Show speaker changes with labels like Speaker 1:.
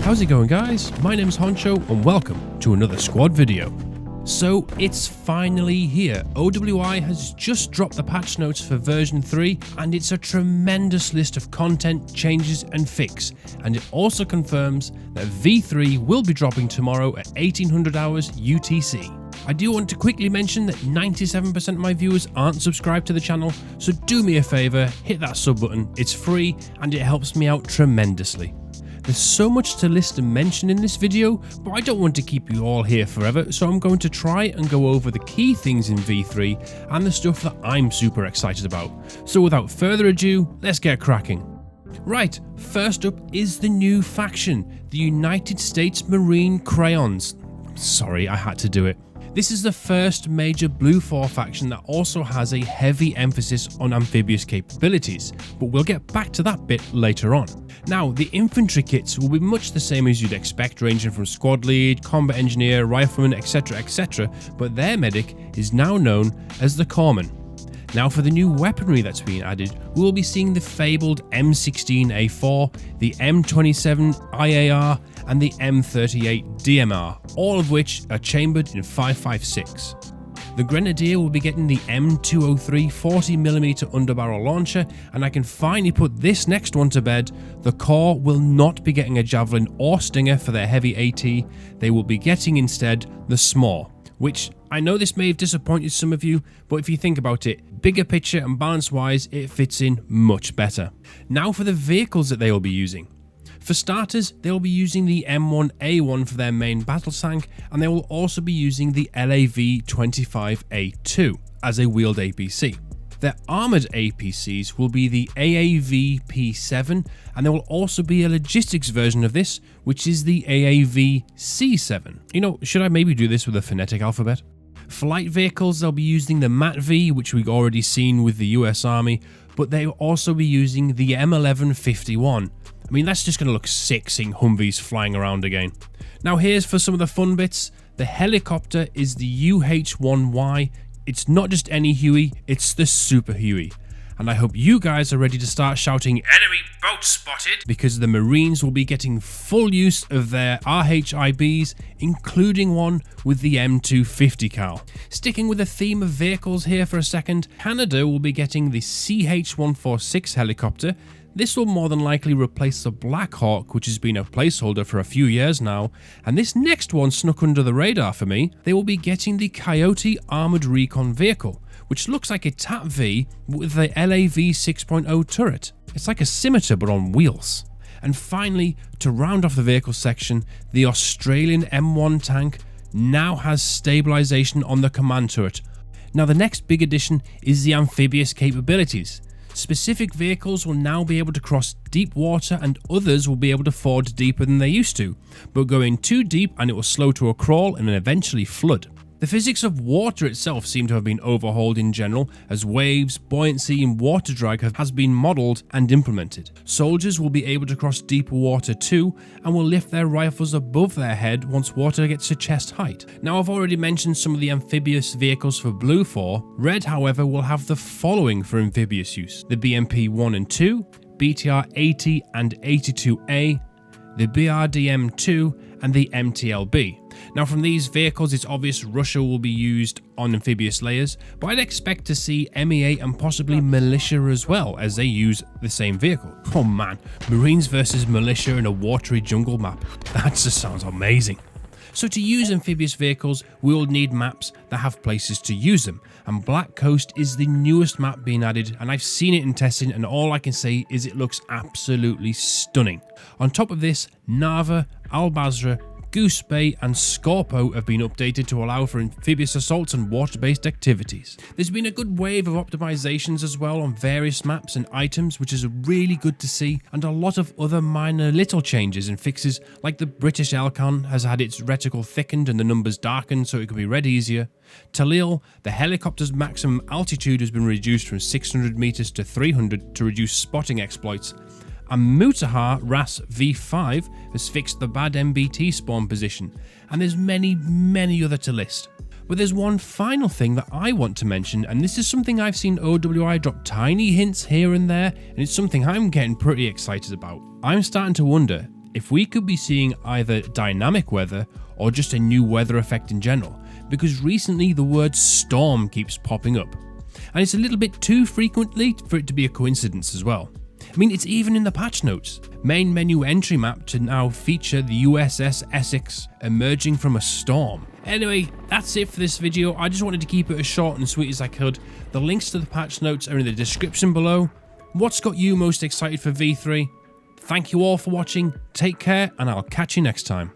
Speaker 1: How's it going, guys? My name's Honcho and welcome to another squad video. So it's finally here. OWI has just dropped the patch notes for version 3 and it's a tremendous list of content, changes and fix, and it also confirms that V3 will be dropping tomorrow at 1800 hours UTC. I do want to quickly mention that 97% of my viewers aren't subscribed to the channel, so do me a favour, hit that sub button, it's free and it helps me out tremendously. There's so much to list and mention in this video, but I don't want to keep you all here forever, so I'm going to try and go over the key things in V3 and the stuff that I'm super excited about. So without further ado, let's get cracking. Right, first up is the new faction, the United States Marine Crayons. Sorry, I had to do it. This is the first major Blue 4 faction that also has a heavy emphasis on amphibious capabilities, but we'll get back to that bit later on. Now, the infantry kits will be much the same as you'd expect, ranging from squad lead, combat engineer, rifleman, etc, but their medic is now known as the Corpsman. Now for the new weaponry that's been added, we will be seeing the fabled M16A4, the M27 IAR and the M38 DMR, all of which are chambered in 5.56. The Grenadier will be getting the M203 40mm underbarrel launcher, and I can finally put this next one to bed. The Corps will not be getting a Javelin or Stinger for their heavy AT, they will be getting instead the SMAW, which I know this may have disappointed some of you, but if you think about it, bigger picture and balance wise, it fits in much better. Now for the vehicles that they will be using. For starters, they will be using the M1A1 for their main battle tank, and they will also be using the LAV-25A2 as a wheeled APC. Their armoured APCs will be the AAV-P7, and there will also be a logistics version of this, which is the AAV-C7. You know, should I maybe do this with a phonetic alphabet? Flight vehicles, they'll be using the MAT-V, which we've already seen with the US Army, but they will also be using the M1151. I mean, that's just going to look sick seeing Humvees flying around again. Now here's for some of the fun bits. The helicopter is the UH-1Y. It's not just any Huey, it's the Super Huey. And I hope you guys are ready to start shouting, "Enemy boat spotted!" because the Marines will be getting full use of their RHIBs, including one with the M250 cal. Sticking with the theme of vehicles here for a second, Canada will be getting the CH-146 helicopter. This will more than likely replace the Black Hawk, which has been a placeholder for a few years now, and this next one snuck under the radar for me. They will be getting the Coyote Armoured Recon Vehicle, which looks like a TAP-V with the LAV 6.0 turret. It's like a scimitar but on wheels. And finally, to round off the vehicle section, the Australian M1 tank now has stabilisation on the command turret. Now the next big addition is the amphibious capabilities. Specific vehicles will now be able to cross deep water and others will be able to ford deeper than they used to, but going too deep and it will slow to a crawl and then eventually flood. The physics of water itself seem to have been overhauled in general, as waves, buoyancy and water drag has been modelled and implemented. Soldiers will be able to cross deeper water too, and will lift their rifles above their head once water gets to chest height. Now I've already mentioned some of the amphibious vehicles for Blue 4, Red however will have the following for amphibious use: the BMP-1 and 2, BTR-80 and 82A, the BRDM-2 and the MTLB. Now from these vehicles it's obvious Russia will be used on amphibious layers, but I'd expect to see MEA and possibly militia as well as they use the same vehicle. Oh man, Marines versus militia in a watery jungle map. That just sounds amazing. So to use amphibious vehicles, we will need maps that have places to use them, and Black Coast is the newest map being added, and I've seen it in testing and all I can say is it looks absolutely stunning. On top of this, Narva, Al Basra, Goose Bay and Scorpo have been updated to allow for amphibious assaults and water-based activities. There's been a good wave of optimizations as well on various maps and items, which is really good to see, and a lot of other minor little changes and fixes, like the British Elcon has had its reticle thickened and the numbers darkened so it can be read easier. Talil, the helicopter's maximum altitude has been reduced from 600 meters to 300 to reduce spotting exploits. And Mutahar RAS V5 has fixed the bad MBT spawn position, and there's many other to list. But there's one final thing that I want to mention, and this is something I've seen OWI drop tiny hints here and there, and it's something I'm getting pretty excited about. I'm starting to wonder if we could be seeing either dynamic weather or just a new weather effect in general, because recently the word storm keeps popping up, and it's a little bit too frequently for it to be a coincidence as well. I mean, it's even in the patch notes. Main menu entry map to now feature the USS Essex emerging from a storm. Anyway, that's it for this video. I just wanted to keep it as short and sweet as I could. The links to the patch notes are in the description below. What's got you most excited for V3? Thank you all for watching, take care, and I'll catch you next time.